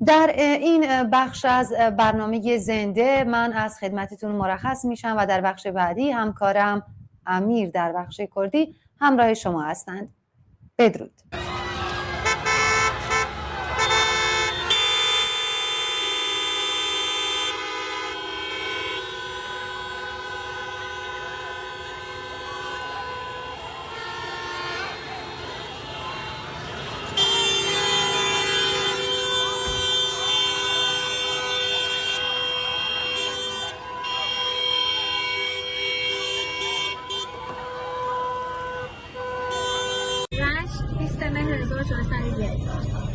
D: در این بخش از برنامه زنده من از خدمتتون مرخص میشم و در بخش بعدی همکارم امیر در بخش کردی همراه شما هستند. بدرود.
C: رشت 20 مهر 1401